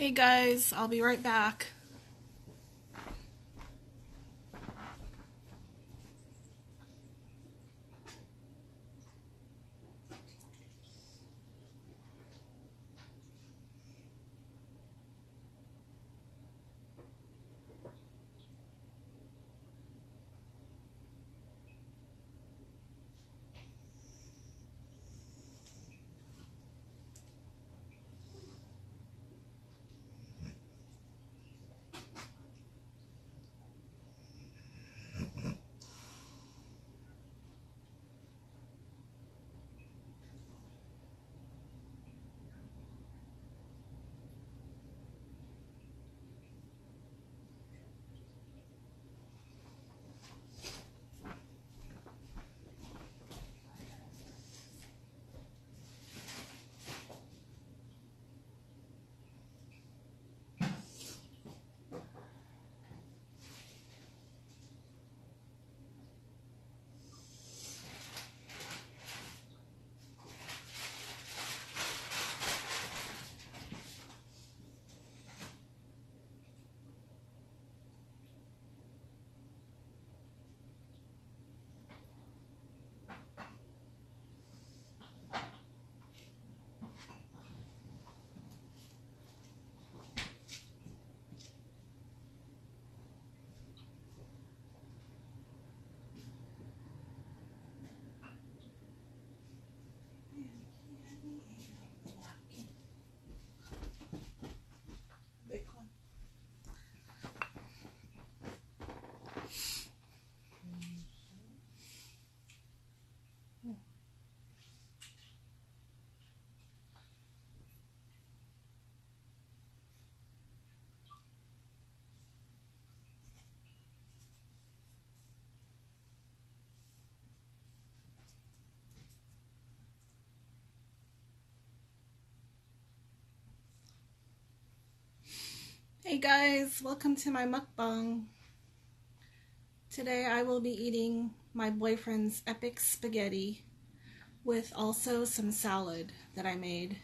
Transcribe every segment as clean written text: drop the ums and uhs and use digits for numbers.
Hey guys, I'll be right back. Hey guys, welcome to my mukbang. Today I will be eating my boyfriend's epic spaghetti with also some salad that I made.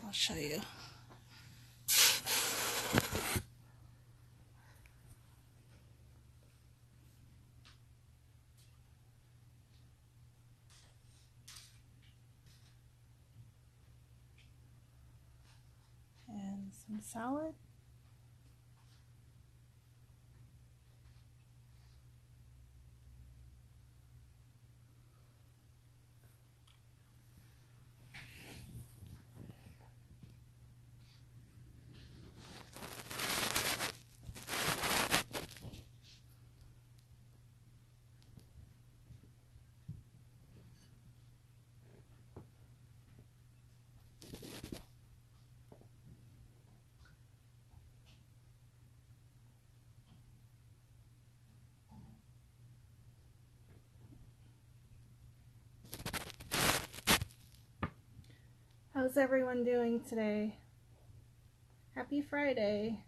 I'll show you. And some salad. How's everyone doing today? Happy Friday.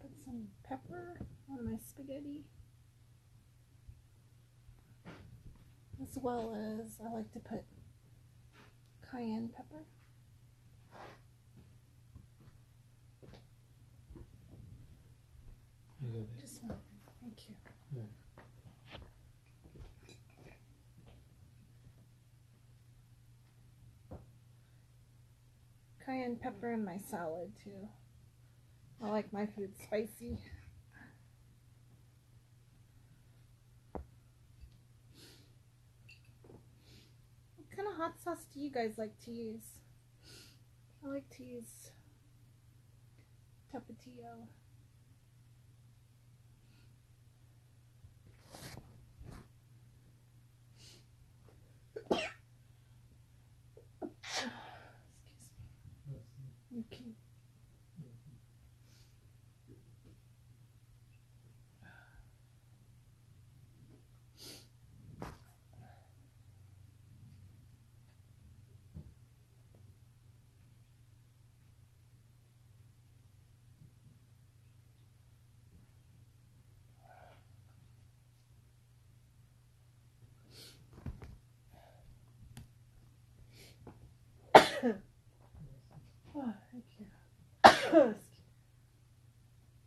Put some pepper on my spaghetti, as well as I like to put cayenne pepper. Just one. Thank you. Yeah. Cayenne pepper in my salad too. I like my food spicy. What kind of hot sauce do you guys like to use? I like to use Tapatio. You can.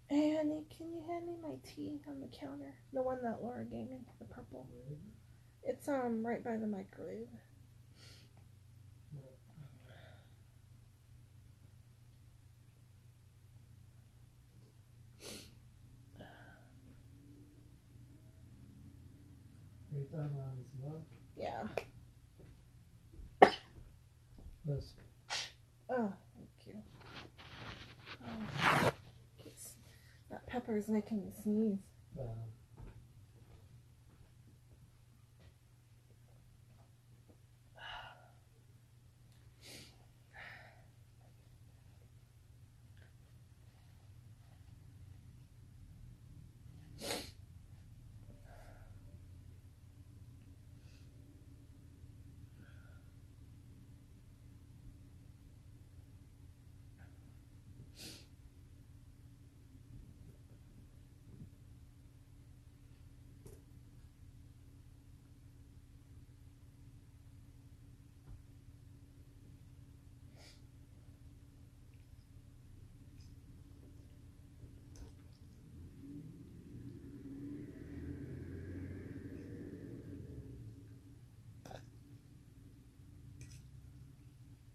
Hey, honey, can you hand me my tea on the counter? The one that Laura gave me, the purple. It's right by the microwave. Yeah. Yes. Oh, thank you. Oh, that pepper is making me sneeze.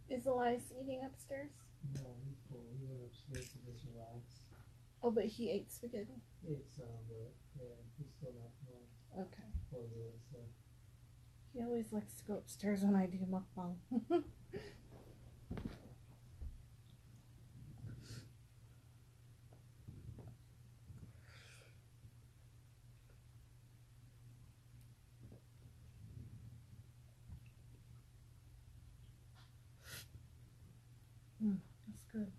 Is Elias eating upstairs? No, he's full. He went upstairs to just relax. Oh, but he ate spaghetti. He ate some, but yeah, he's still not full. Okay. Full of it, so. He always likes to go upstairs when I do mukbang. That's good.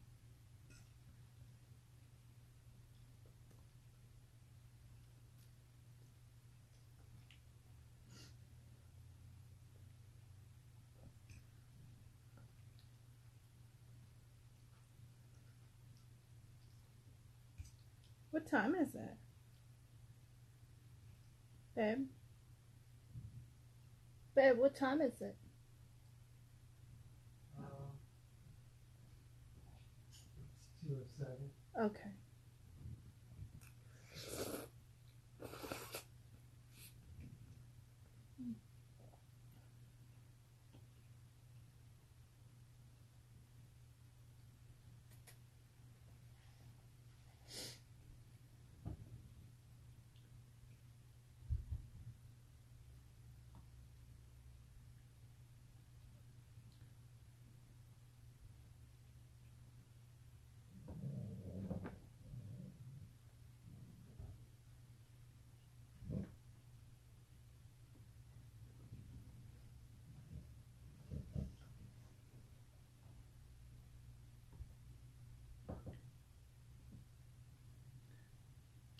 What time is it? Babe? Babe, what time is it? It's 2:07. Okay.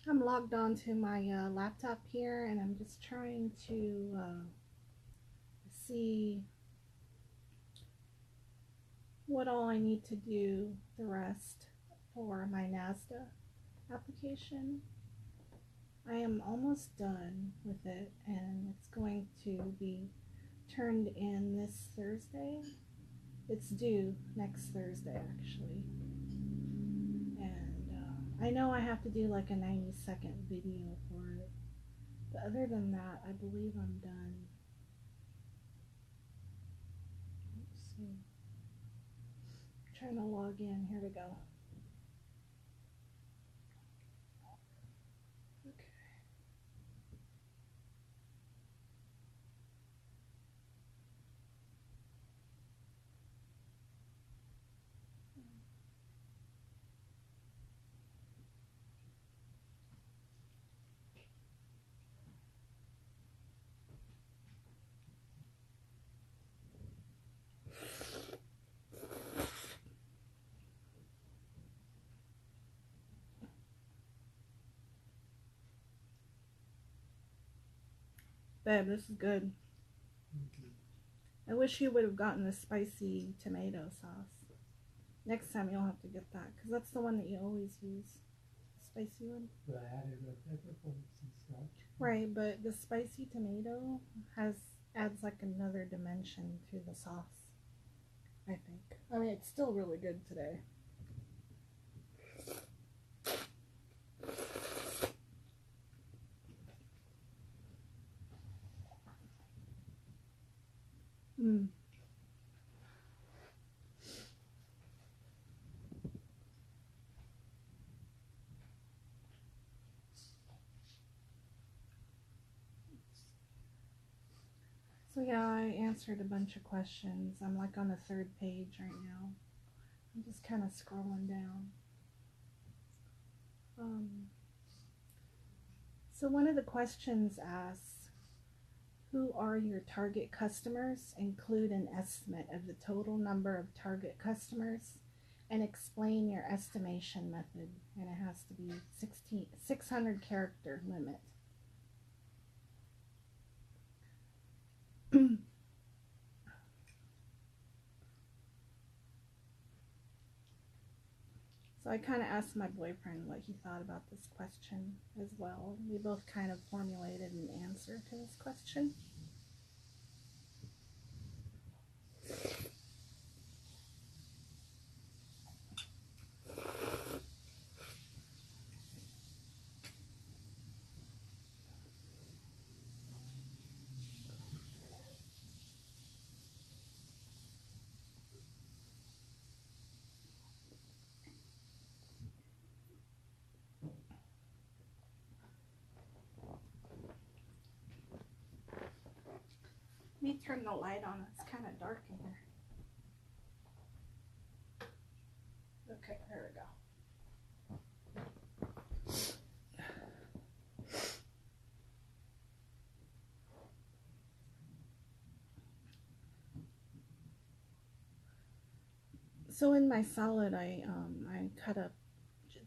I'm logged on to my laptop here, and I'm just trying to see what all I need to do the rest for my NASDA application. I am almost done with it, and it's going to be turned in this Thursday. It's due next Thursday, actually. And I know I have to do like a 90-second video for it, but other than that, I believe I'm done. Let's see. I'm trying to log in. Here we go. Okay. Babe, this is good. I wish you would have gotten the spicy tomato sauce. Next time you'll have to get that, because that's the one that you always use. The spicy one. But I added red pepper for some stuff. Right, but the spicy tomato adds like another dimension to the sauce, I think. I mean, it's still really good today. So yeah, I answered a bunch of questions. I'm like on the 3rd page right now. I'm just kind of scrolling down. So one of the questions asks, who are your target customers? Include an estimate of the total number of target customers and explain your estimation method. And it has to be 600 character limit. So I kind of asked my boyfriend what he thought about this question as well. We both kind of formulated an answer to this question. Let me turn the light on. It's kind of dark in here. Okay, there we go. So in my salad, I cut up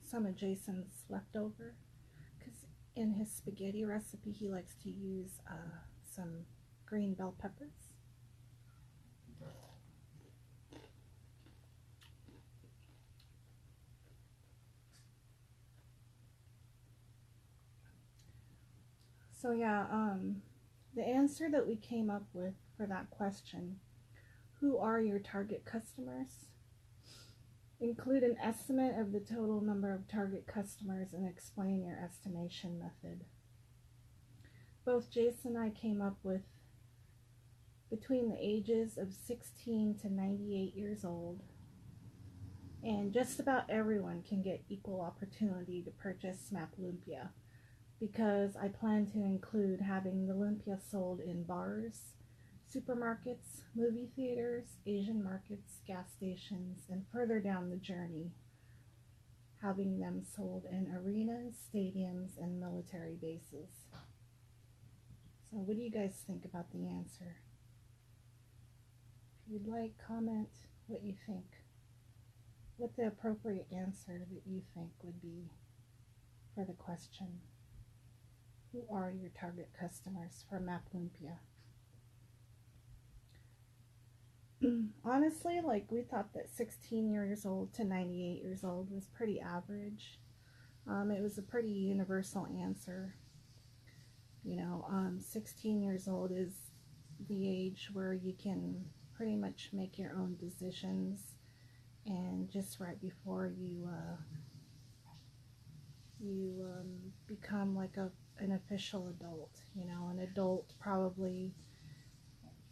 some of Jason's leftover, because in his spaghetti recipe he likes to use some green bell peppers. So yeah, the answer that we came up with for that question, who are your target customers? Include an estimate of the total number of target customers and explain your estimation method. Both Jason and I came up with between the ages of 16 to 98 years old, and just about everyone can get equal opportunity to purchase SMAP Lumpia, because I plan to include having the lumpia sold in bars, supermarkets, movie theaters, Asian markets, gas stations, and further down the journey, having them sold in arenas, stadiums, and military bases. So what do you guys think about the answer? If you'd like, comment what you think. What the appropriate answer that you think would be for the question. Who are your target customers for MAP Lumpia? Honestly, like, we thought that 16 years old to 98 years old was pretty average. It was a pretty universal answer. 16 years old is the age where you can pretty much make your own decisions, and just right before you become like an official adult. An adult probably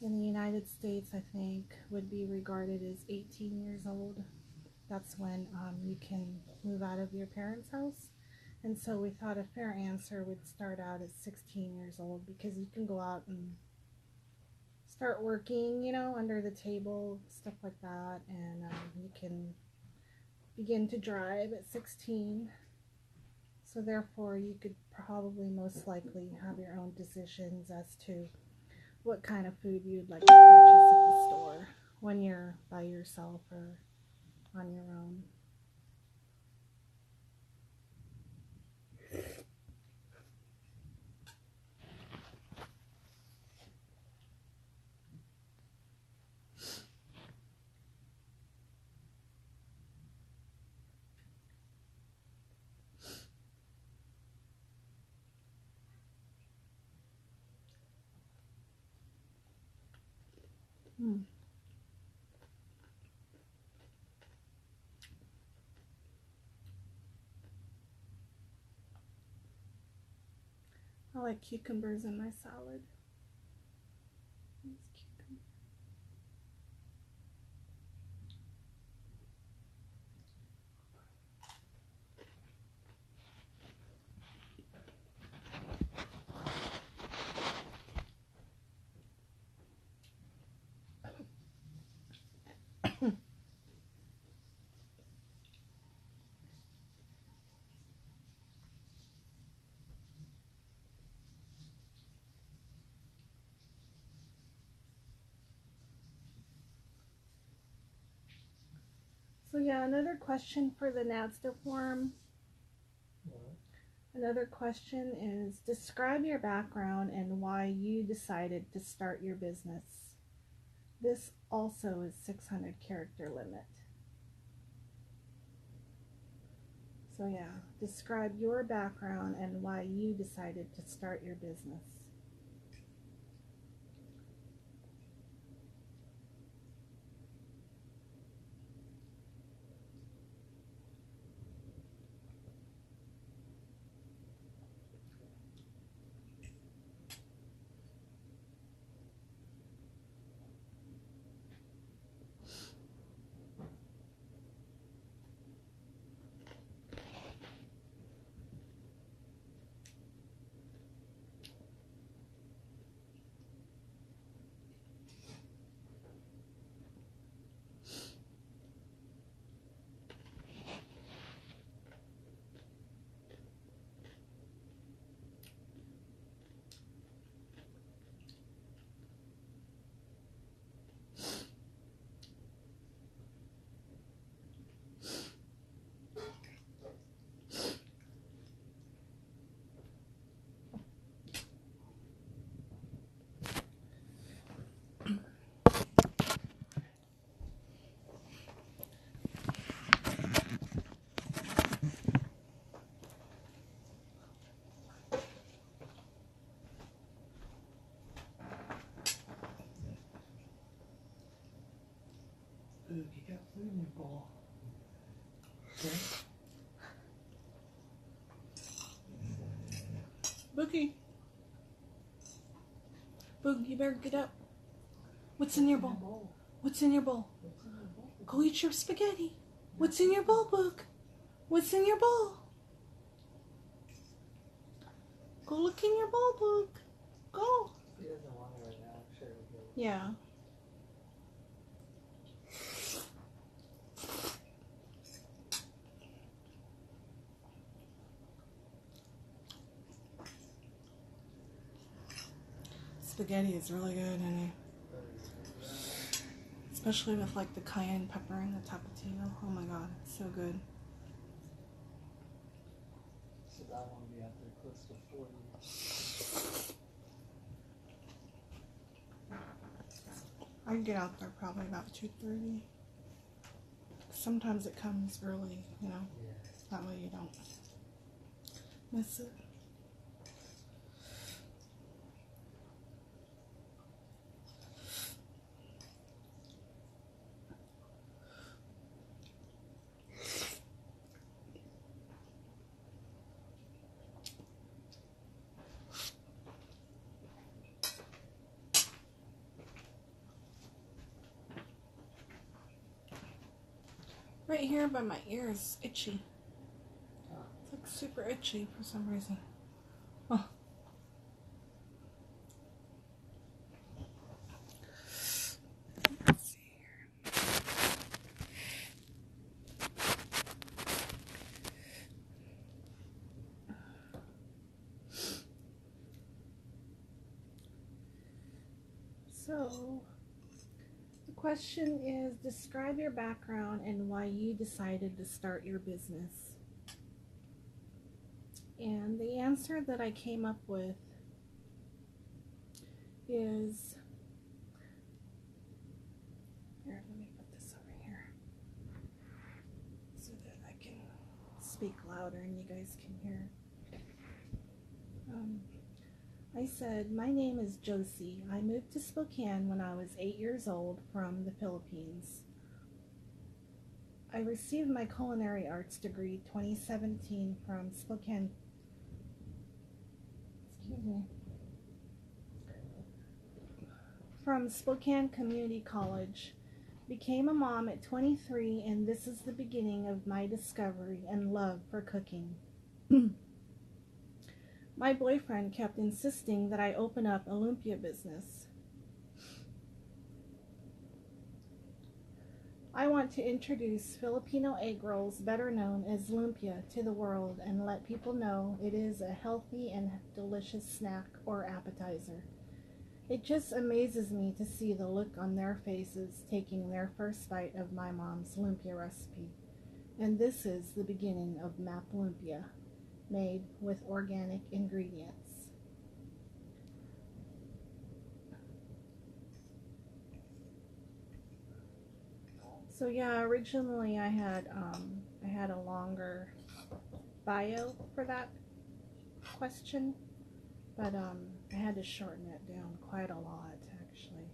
in the United States, I think, would be regarded as 18 years old. That's when you can move out of your parents' house. And so we thought a fair answer would start out at 16 years old, because you can go out and start working, under the table, stuff like that. And you can begin to drive at 16. So therefore, you could probably most likely have your own decisions as to what kind of food you'd like to purchase at the store when you're by yourself or on your own. I like cucumbers in my salad. So yeah, another question for the NADSTA form. What? Another question is, describe your background and why you decided to start your business. This also is 600 character limit. So yeah, describe your background and why you decided to start your business. Ooh, you got food in your bowl. Okay. Boogie. Boog, you better get up. What's in your bowl? What's in your bowl? What's in your bowl? Go eat your spaghetti. What's in your bowl, Boog? What's in your bowl? Go look in your bowl, Boog. Go. He doesn't want it right now. I'm sure he'll get it. Yeah. Spaghetti is really good, honey. Especially with like the cayenne pepper and the tapatio. Oh my god, it's so good. So that one will be out there close to 40. I can get out there probably about 2:30. Sometimes it comes early, you know. Yeah. That way you don't miss it. Right here by my ear is itchy. It's like super itchy for some reason. Oh. Let's see here. So, the question is, describe your background and why you decided to start your business. And the answer that I came up with is, here, let me put this over here so that I can speak louder and you guys can hear. I said, my name is Josie. I moved to Spokane when I was 8 years old from the Philippines. I received my culinary arts degree 2017 from Spokane Community College. Became a mom at 23, and this is the beginning of my discovery and love for cooking. My boyfriend kept insisting that I open up a lumpia business. I want to introduce Filipino egg rolls, better known as lumpia, to the world and let people know it is a healthy and delicious snack or appetizer. It just amazes me to see the look on their faces taking their first bite of my mom's lumpia recipe. And this is the beginning of Map Lumpia, made with organic ingredients. So yeah, originally I had a longer bio for that question, but I had to shorten it down quite a lot actually.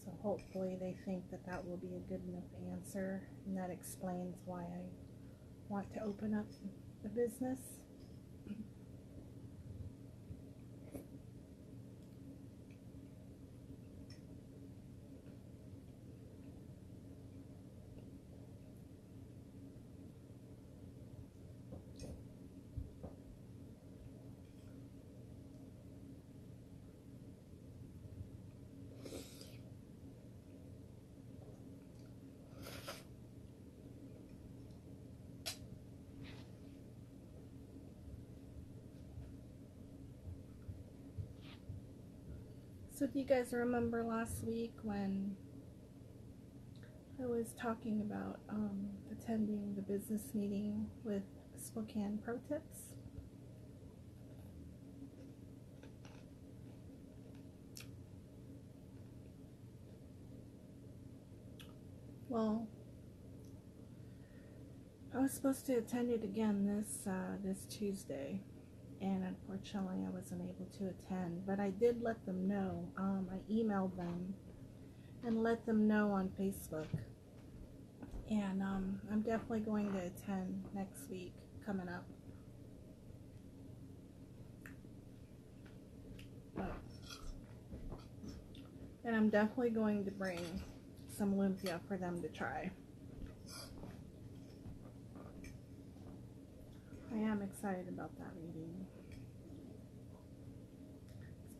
So hopefully they think that that will be a good enough answer, and that explains why I want to open up a business. So do you guys remember last week when I was talking about attending the business meeting with Spokane Pro Tips? Well, I was supposed to attend it again this Tuesday, and unfortunately I wasn't able to attend, but I did let them know. I emailed them and let them know on Facebook, and I'm definitely going to attend next week coming up. And I'm definitely going to bring some lumpia for them to try. I am excited about that meeting.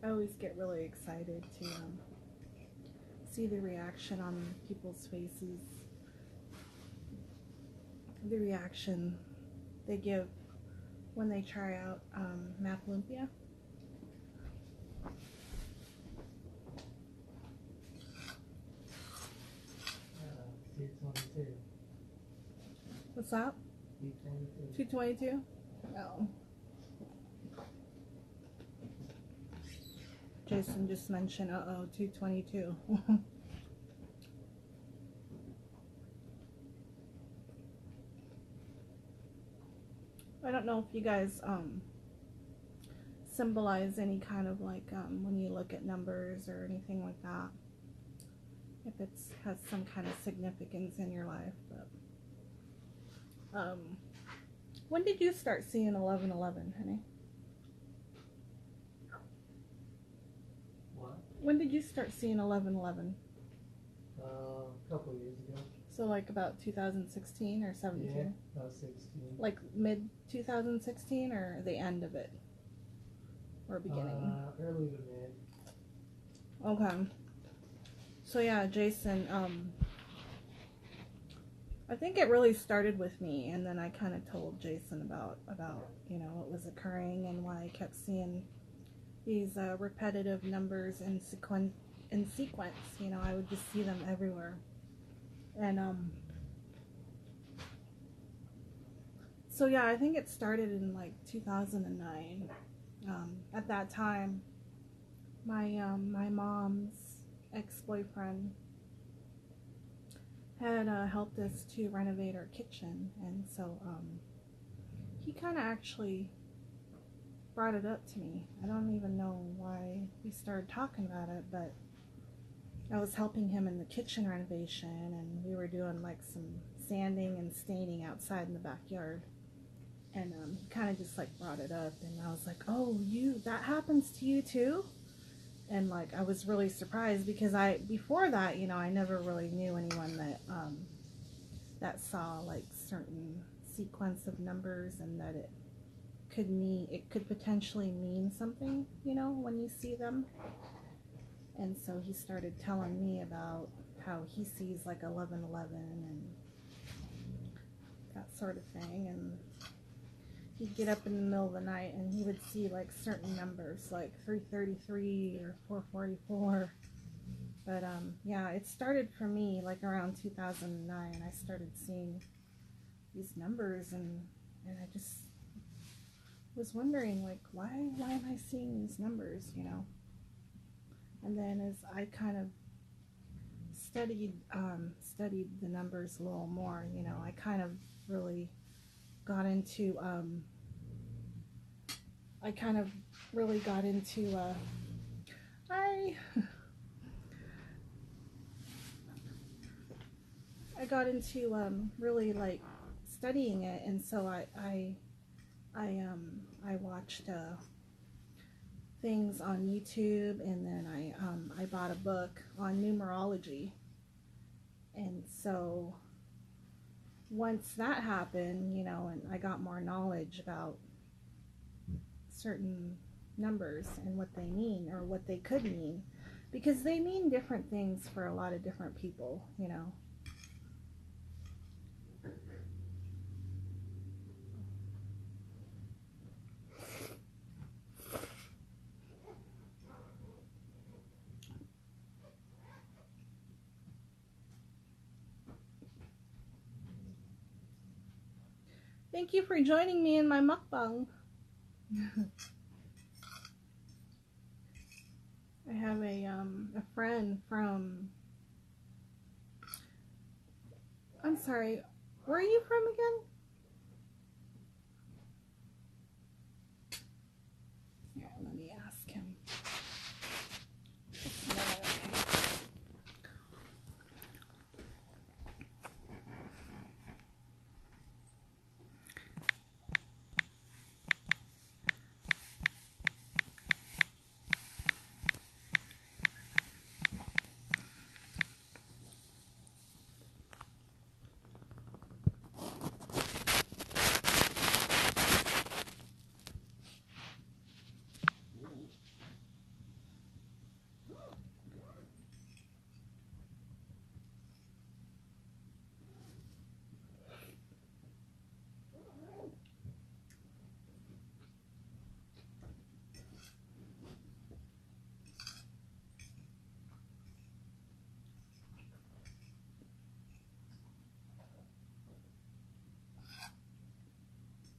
I always get really excited to see the reaction on people's faces, the reaction they give when they try out Map Lumpia. What's that? 222? Oh. Jason just mentioned, 222. I don't know if you guys symbolize any kind of like when you look at numbers or anything like that, if it's has some kind of significance in your life. But when did you start seeing 1111, honey? What? When did you start seeing 1111? A couple of years ago. So like about 2016 or 17? Yeah, about 16. Like mid 2016 or the end of it? Or beginning? Early to mid. Okay. So yeah, Jason, I think it really started with me, and then I kind of told Jason about what was occurring and why I kept seeing these repetitive numbers in sequence. I would just see them everywhere, and so yeah, I think it started in like 2009. At that time, my mom's ex-boyfriend had helped us to renovate our kitchen, and so he kind of actually brought it up to me. I don't even know why we started talking about it, but I was helping him in the kitchen renovation, and we were doing like some sanding and staining outside in the backyard, and he kind of just like brought it up, and I was like, oh, that happens to you too? And like I was really surprised, because before that, I never really knew anyone that saw like certain sequence of numbers, and that it could potentially mean something, when you see them. And so he started telling me about how he sees like 1111 and that sort of thing, and he'd get up in the middle of the night and he would see like certain numbers, like 333 or 444. But yeah, it started for me like around 2009. I started seeing these numbers, and I just was wondering, like, why am I seeing these numbers, you know? And then as I kind of studied the numbers a little more, you know, I kind of really got into I got into really like studying it, and so I watched things on YouTube, and then I bought a book on numerology. And so once that happened, you know, and I got more knowledge about certain numbers and what they mean, or what they could mean, because they mean different things for a lot of different people, you know. Thank you for joining me in my mukbang. I have a friend from, I'm sorry, where are you from again? Here, let me ask him.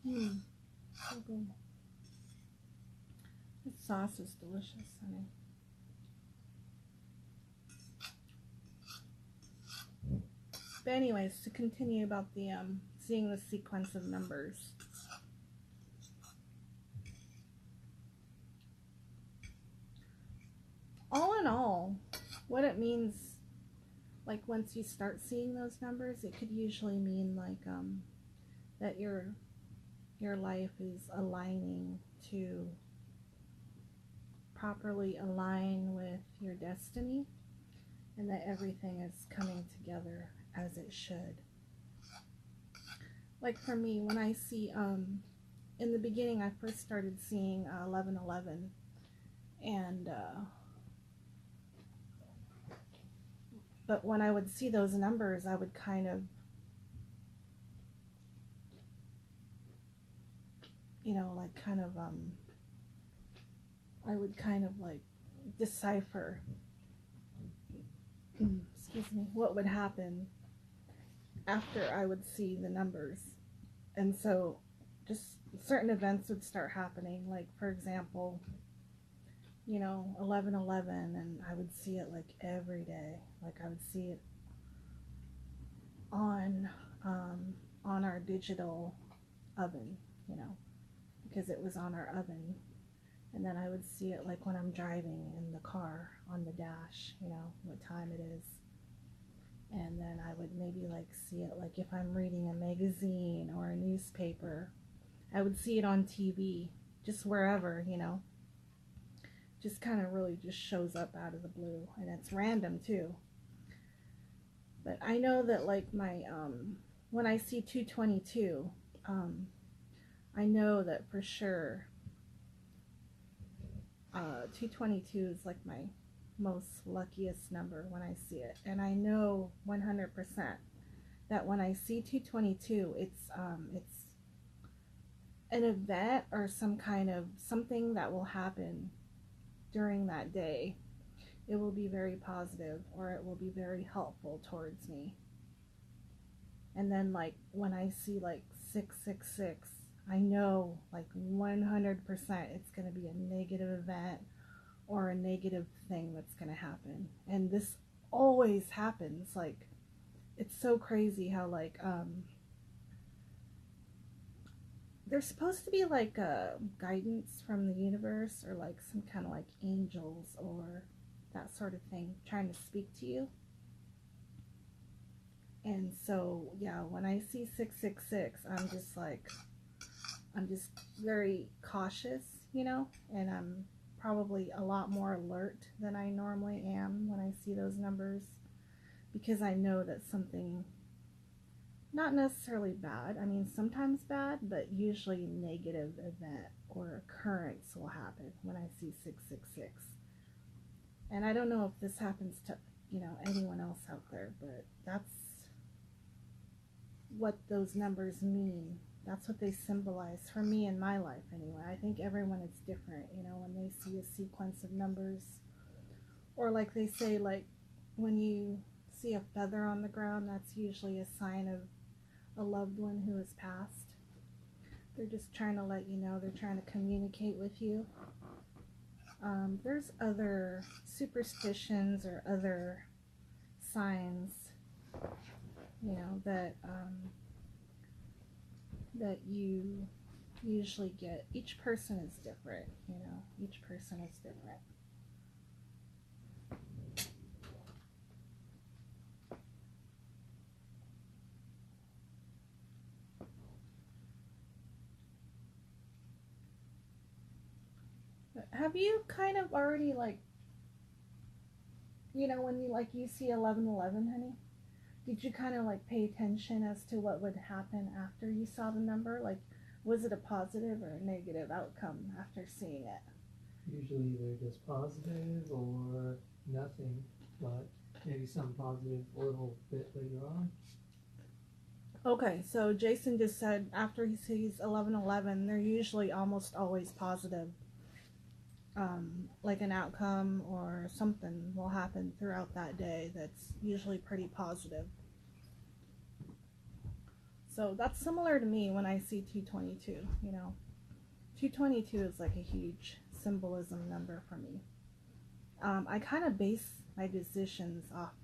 So good. This sauce is delicious, honey. But anyways, to continue about the seeing the sequence of numbers. All in all, what it means, like once you start seeing those numbers, it could usually mean like that your life is aligning to properly align with your destiny, and that everything is coming together as it should. Like for me, when I see in the beginning, I first started seeing 1111, and but when I would see those numbers, I would kind of, you know, like kind of I would kind of like decipher, excuse me, what would happen after I would see the numbers. And so just certain events would start happening, like for example, you know, 1111, and I would see it like every day. Like I would see it on our digital oven, you know, because it was on our oven. And then I would see it like when I'm driving in the car on the dash, you know, what time it is. And then I would maybe like see it like if I'm reading a magazine or a newspaper. I would see it on TV, just wherever, you know. Just kind of really just shows up out of the blue, and it's random too. But I know that like my when I see 222, I know that for sure 222 is like my most luckiest number when I see it. And I know 100% that when I see 222, an event or some kind of something that will happen during that day, it will be very positive or it will be very helpful towards me. And then like when I see like 666, I know like 100% it's going to be a negative event or a negative thing that's going to happen. And this always happens. Like, it's so crazy how like there's supposed to be like a guidance from the universe or like some kind of like angels or that sort of thing trying to speak to you. And so yeah, when I see 666, I'm just very cautious, you know, and I'm probably a lot more alert than I normally am when I see those numbers, because I know that something, not necessarily bad, I mean sometimes bad, but usually negative event or occurrence will happen when I see 666. And I don't know if this happens to, you know, anyone else out there, but that's what those numbers mean. That's what they symbolize for me in my life anyway. I think everyone is different, you know, when they see a sequence of numbers. Or like they say, like when you see a feather on the ground, that's usually a sign of a loved one who has passed. They're just trying to let you know, they're trying to communicate with you. There's other superstitions or other signs, you know, that you usually get. Each person is different, you know, each person is different. But have you kind of already, like, you know, when you see 1111, honey, did you kind of like pay attention as to what would happen after you saw the number? Like, was it a positive or a negative outcome after seeing it? Usually either just positive or nothing, but maybe some positive a little bit later on. Okay, so Jason just said after he sees 1111, they're usually almost always positive. Like an outcome or something will happen throughout that day that's usually pretty positive. So that's similar to me when I see 222, you know. 222 is like a huge symbolism number for me. I kind of base my decisions off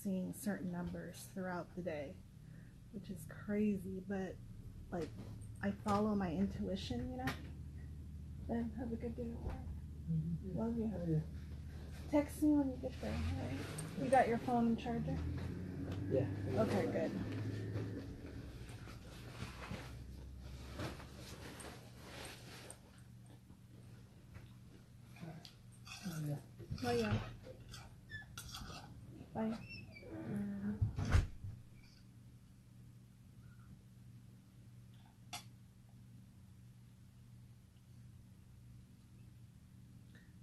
seeing certain numbers throughout the day, which is crazy, but like I follow my intuition, you know. Ben, have a good day. Mm-hmm. Love you. Yeah. Text me when you get there, alright? You got your phone and charger? Yeah. Okay, good. Yeah. Oh yeah. Bye.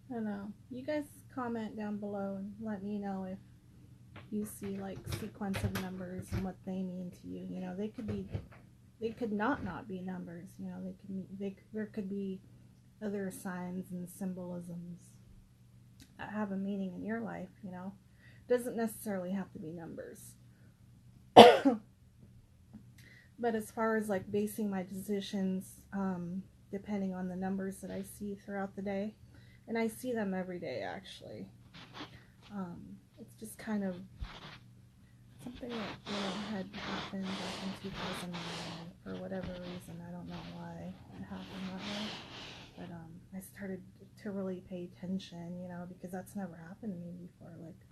I don't know. You guys comment down below and let me know if you see like sequence of numbers and what they mean to you. You know, they could not be numbers. You know, there could be other signs and symbolisms that have a meaning in your life. You know, doesn't necessarily have to be numbers. But as far as like basing my decisions, depending on the numbers that I see throughout the day, and I see them every day actually. It's just kind of something that, you know, had happened back in 2009 for whatever reason. I don't know why it happened that way, but I started to really pay attention, you know, because that's never happened to me before. Like,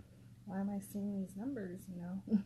why am I seeing these numbers, you know?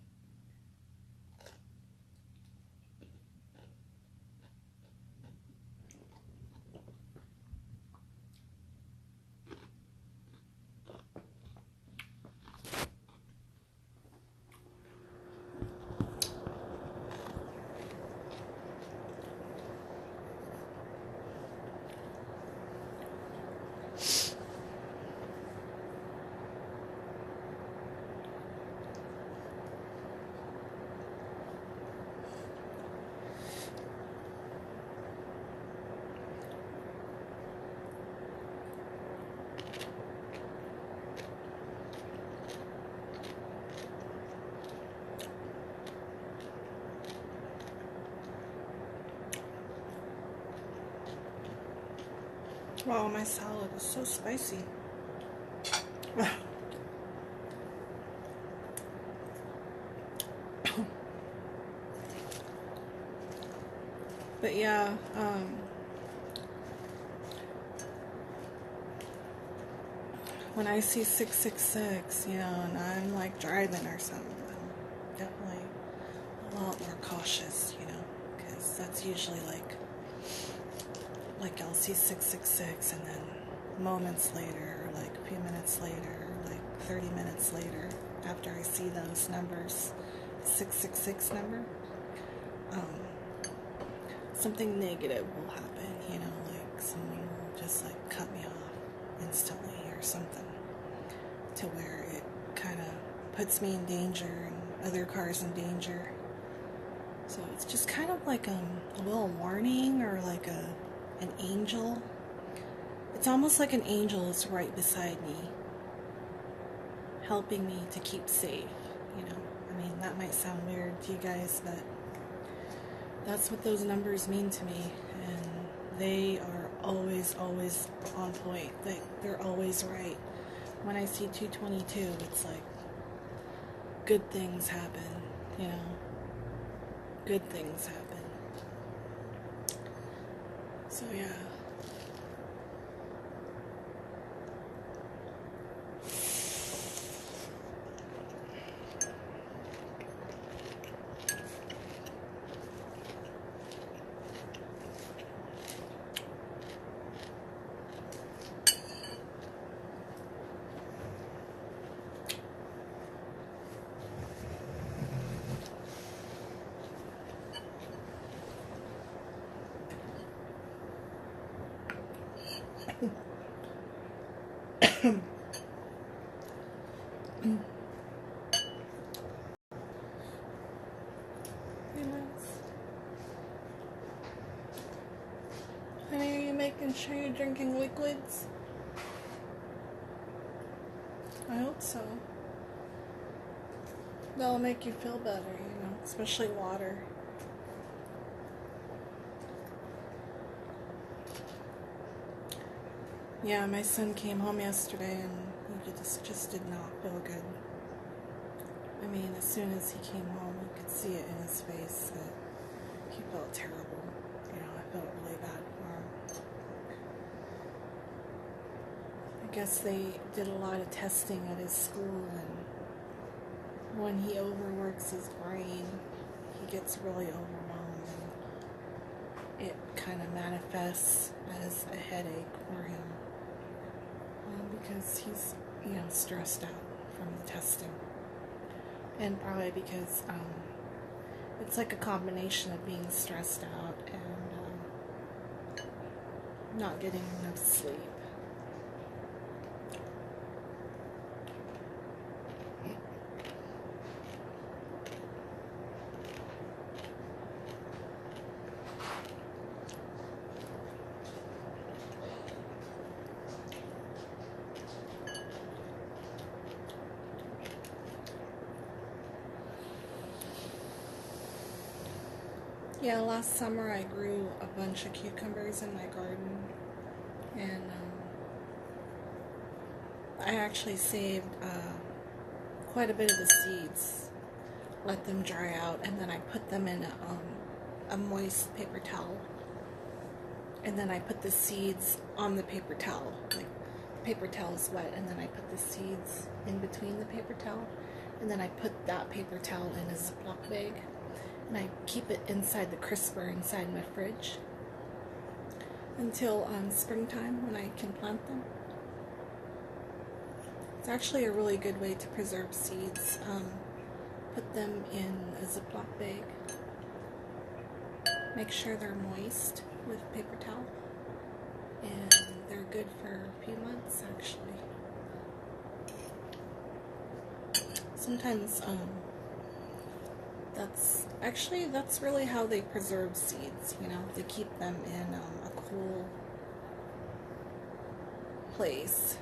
Wow, my salad is so spicy. But yeah, when I see 666, you know, and I'm like driving or something, I'm definitely a lot more cautious, you know, because that's usually like I'll see 666 and then moments later, or like a few minutes later, or like 30 minutes later, after I see those numbers, 666 number, something negative will happen, you know, like someone will just like cut me off instantly or something, to where it kind of puts me in danger and other cars in danger. So it's just kind of like a little warning, or like an angel. It's almost like an angel is right beside me, helping me to keep safe, you know. I mean, that might sound weird to you guys, but that's what those numbers mean to me, and they are always on point. They're always right. When I see 222, it's like good things happen, you know. Good things happen. So yeah. Honey, are you making sure you're drinking liquids? I hope so. That'll make you feel better, you know, especially water. Yeah, my son came home yesterday and he just did not feel good. I mean, as soon as he came home, you could see it in his face that he felt terrible. You know, I felt really bad for him. I guess they did a lot of testing at his school, and when he overworks his brain, he gets really overwhelmed, and it kind of manifests as a headache for him, because he's, you know, stressed out from the testing, and probably because it's like a combination of being stressed out and not getting enough sleep. Yeah, last summer I grew a bunch of cucumbers in my garden, and I actually saved quite a bit of the seeds, let them dry out, and then I put them in a moist paper towel, and then I put the seeds on the paper towel, like the paper towel is wet, and then I put the seeds in between the paper towel, and then I put that paper towel in a Ziploc bag, and I keep it inside the crisper inside my fridge until springtime when I can plant them. It's actually a really good way to preserve seeds. Put them in a Ziploc bag. Make sure they're moist with paper towel, and they're good for a few months actually. Sometimes that's really how they preserve seeds, you know. They keep them in a cool place,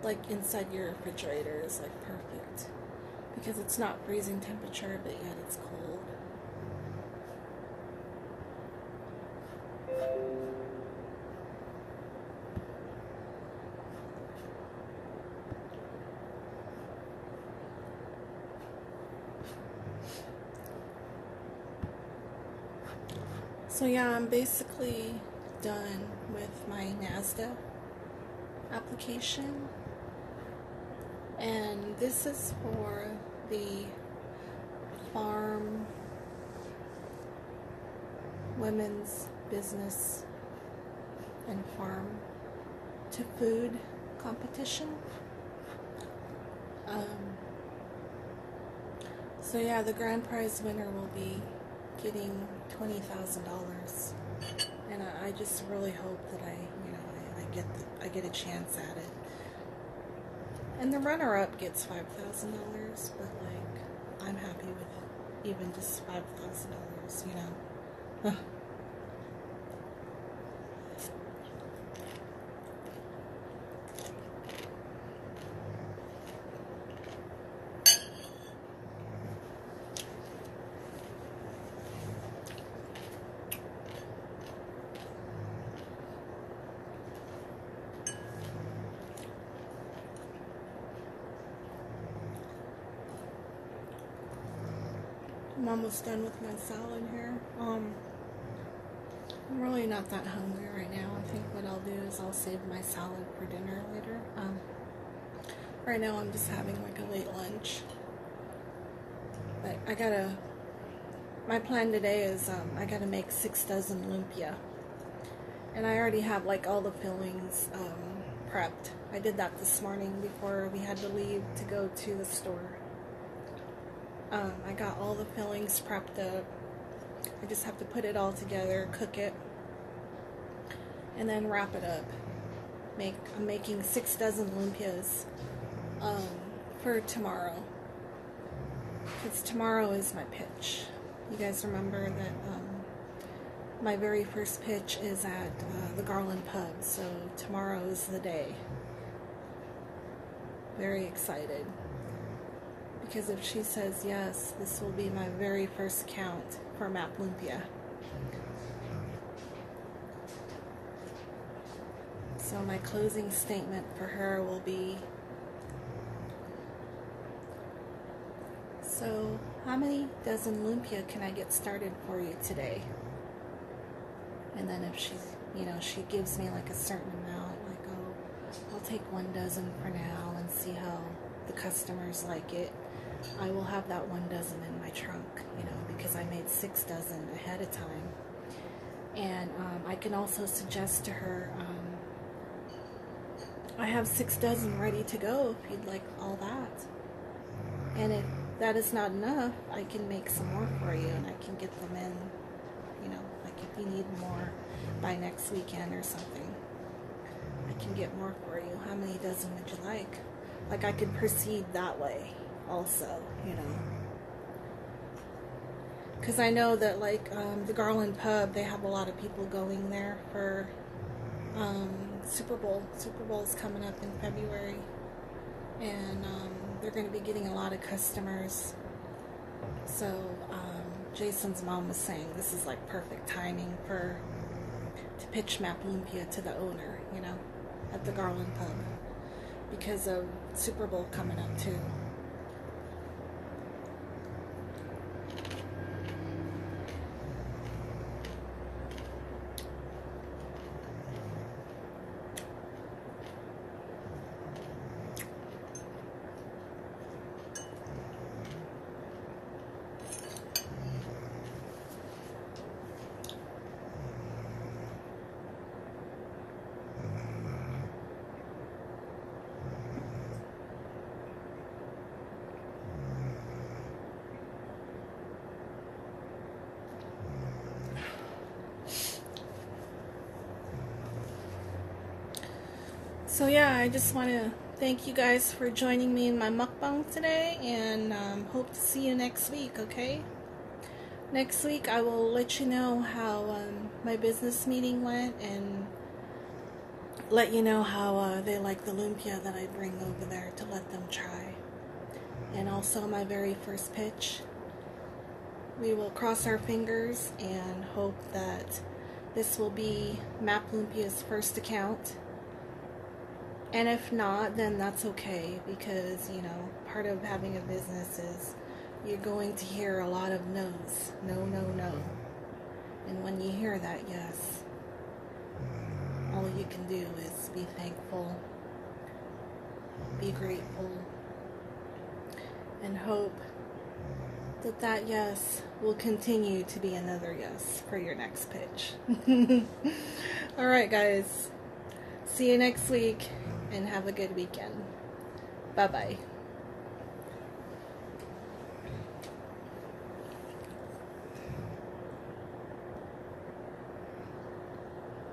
like inside your refrigerator is like perfect, because it's not freezing temperature, but yet it's cold. So yeah, I'm basically done with my NASDA application, and this is for the farm women's business and farm to food competition. So yeah, the grand prize winner will be getting $20,000, and I just really hope that I get a chance at it. And the runner-up gets $5,000, but like I'm happy with even just $5,000, you know. I'm almost done with my salad here. I'm really not that hungry right now. I think what I'll do is I'll save my salad for dinner later. Right now I'm just having like a late lunch. But my plan today is I gotta make 6 dozen lumpia. And I already have like all the fillings prepped. I did that this morning before we had to leave to go to the store. I got all the fillings prepped up. I just have to put it all together, cook it, and then wrap it up. I'm making 6 dozen lumpias for tomorrow. Because tomorrow is my pitch. You guys remember that my very first pitch is at the Garland Pub, so tomorrow is the day. Very excited. Because if she says yes, this will be my very first count for Map Lumpia. So my closing statement for her will be, so how many dozen lumpia can I get started for you today? And then if she gives me like a certain amount, like, oh, I'll take 1 dozen for now and see how the customers like it. I will have that 1 dozen in my trunk, because I made 6 dozen ahead of time. And I can also suggest to her, I have 6 dozen ready to go if you'd like all that. And if that is not enough, I can make some more for you and I can get them in, like if you need more by next weekend or something, I can get more for you. How many dozen would you like? Like I could proceed that way also, because I know that like the Garland Pub, they have a lot of people going there for Super Bowl. Super Bowl is coming up in February, and they're going to be getting a lot of customers. So Jason's mom was saying this is like perfect timing to pitch Map Lumpia to the owner, at the Garland Pub, because of Super Bowl coming up too. So yeah, I just want to thank you guys for joining me in my mukbang today, and hope to see you next week, okay? Next week I will let you know how my business meeting went, and let you know how they like the lumpia that I bring over there to let them try. And also my very first pitch. We will cross our fingers and hope that this will be Map Lumpia's first account. And if not, then that's okay, because, part of having a business is you're going to hear a lot of no's. No, no, no. And when you hear that yes, all you can do is be thankful, be grateful, and hope that that yes will continue to be another yes for your next pitch. All right, guys. See you next week and have a good weekend. Bye-bye.